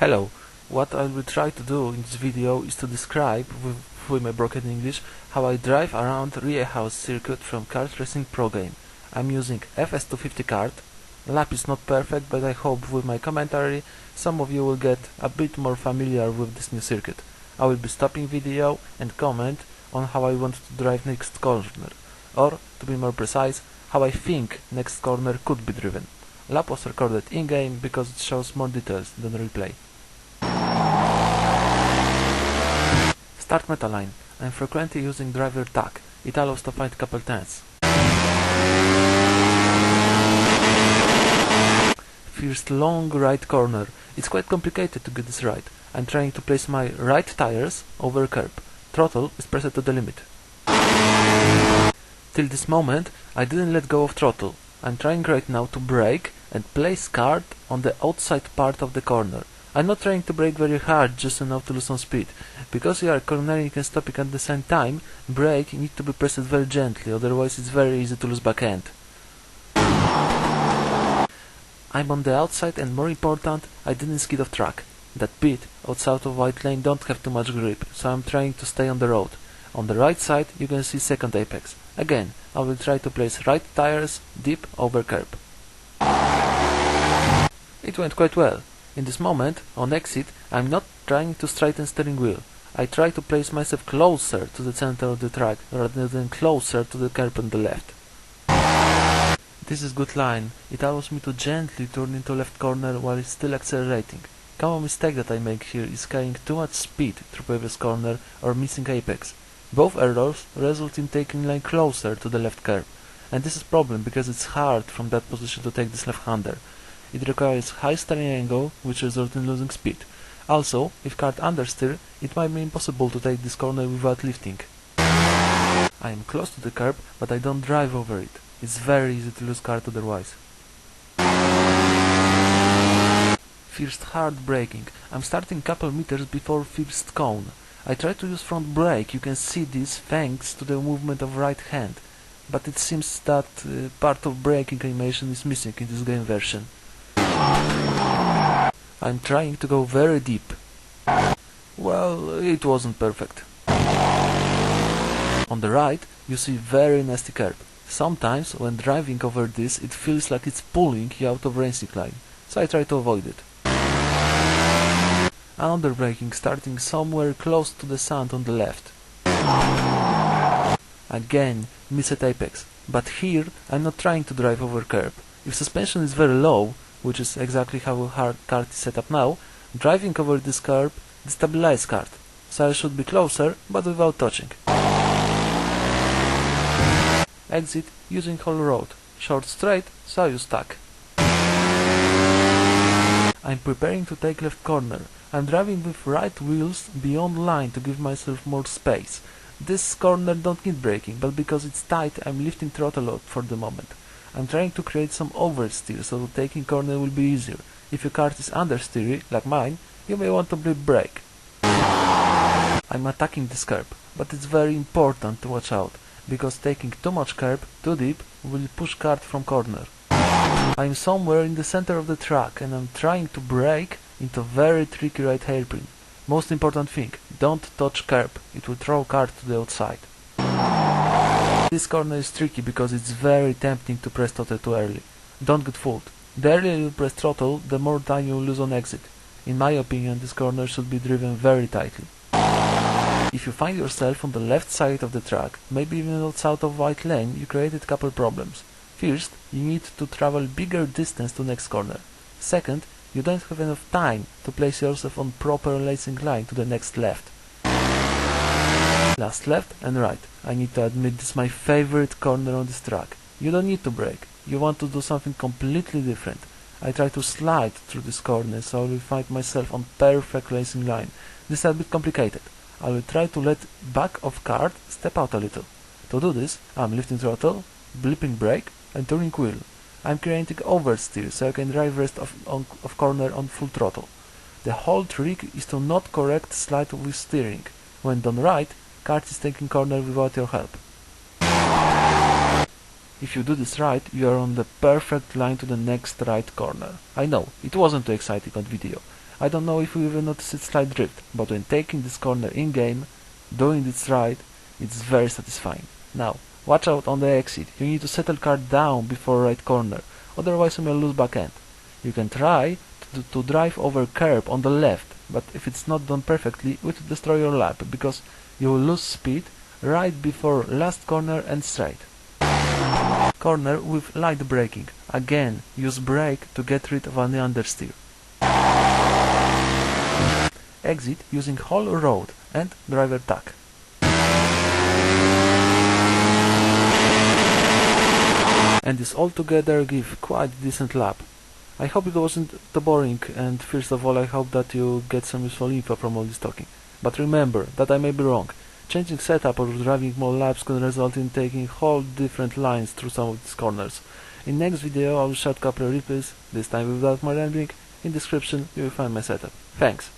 Hello, what I will try to do in this video is to describe, with my broken English, how I drive around Rye House circuit from Kart Racing Pro game. I'm using FS250 kart. Lap is not perfect, but I hope with my commentary some of you will get a bit more familiar with this new circuit. I will be stopping video and comment on how I want to drive next corner, or, to be more precise, how I think next corner could be driven. Lap was recorded in-game because it shows more details than replay. Start meta line. I'm frequently using driver tag. It allows to find couple turns. First long right corner. It's quite complicated to get this right. I'm trying to place my right tires over curb. Throttle is pressed to the limit. Till this moment I didn't let go of throttle. I'm trying right now to brake and place kart on the outside part of the corner. I'm not trying to brake very hard, just enough to lose some speed. Because you are cornering and stopping at the same time, brake need to be pressed very gently, otherwise it's very easy to lose back end. I'm on the outside and more important, I didn't skid off track. That bit outside of white lane don't have too much grip, so I'm trying to stay on the road. On the right side you can see second apex. Again, I will try to place right tires deep over curb. It went quite well. In this moment, on exit, I'm not trying to straighten steering wheel. I try to place myself closer to the center of the track rather than closer to the curb on the left. This is good line. It allows me to gently turn into left corner while still accelerating. Common mistake that I make here is carrying too much speed through previous corner or missing apex. Both errors result in taking line closer to the left curb. And this is a problem because it's hard from that position to take this left-hander. It requires high steering angle, which results in losing speed. Also, if kart understeer, it might be impossible to take this corner without lifting. I am close to the curb, but I don't drive over it. It's very easy to lose kart otherwise. First hard braking. I'm starting couple meters before first cone. I try to use front brake, you can see this thanks to the movement of right hand. But it seems that part of braking animation is missing in this game version. I'm trying to go very deep. Well, it wasn't perfect. On the right, you see very nasty curb. Sometimes, when driving over this, it feels like it's pulling you out of racing line, so I try to avoid it. Another braking starting somewhere close to the sand on the left. Again, missed apex, but here I'm not trying to drive over curb. If suspension is very low, which is exactly how hard kart is set up now, driving over this curb destabilizes kart, so I should be closer but without touching. Exit using whole road, short straight, so I use tag. I'm preparing to take left corner. I'm driving with right wheels beyond line to give myself more space. This corner don't need braking, but because it's tight I'm lifting throttle up for the moment. I'm trying to create some oversteer so taking corner will be easier. If your kart is understeery, like mine, you may want to brake. I'm attacking this curb, but it's very important to watch out, because taking too much curb, too deep, will push kart from corner. I'm somewhere in the center of the track and I'm trying to brake into very tricky right hairpin. Most important thing, don't touch curb, it will throw kart to the outside. This corner is tricky because it's very tempting to press throttle too early. Don't get fooled. The earlier you press throttle, the more time you will lose on exit. In my opinion, this corner should be driven very tightly. If you find yourself on the left side of the track, maybe even outside of white lane, you created couple problems. First, you need to travel bigger distance to next corner. Second, you don't have enough time to place yourself on proper racing line to the next left. Last left and right. I need to admit this is my favorite corner on this track. You don't need to brake. You want to do something completely different. I try to slide through this corner so I will find myself on perfect racing line. This is a bit complicated. I will try to let back of kart step out a little. To do this, I'm lifting throttle, blipping brake and turning wheel. I'm creating oversteer so I can drive rest of corner on full throttle. The whole trick is to not correct slide with steering. When done right, kart is taking corner without your help. If you do this right, you are on the perfect line to the next right corner. I know, it wasn't too exciting on video. I don't know if you even noticed it slight drift, but when taking this corner in-game, doing this right, it's very satisfying. Now, watch out on the exit. You need to settle car down before right corner, otherwise you may lose back end. You can try to drive over curb on the left, but if it's not done perfectly, it will destroy your lap, because you will lose speed right before last corner and straight. Corner with light braking. Again, use brake to get rid of any understeer. Exit using whole road and driver tag. And this all together give quite decent lap. I hope it wasn't too boring, and first of all I hope that you get some useful info from all this talking. But remember that I may be wrong. Changing setup or driving more laps can result in taking whole different lines through some of these corners. In next video I will show a couple of replays, this time without more rambling. In description you will find my setup. Thanks!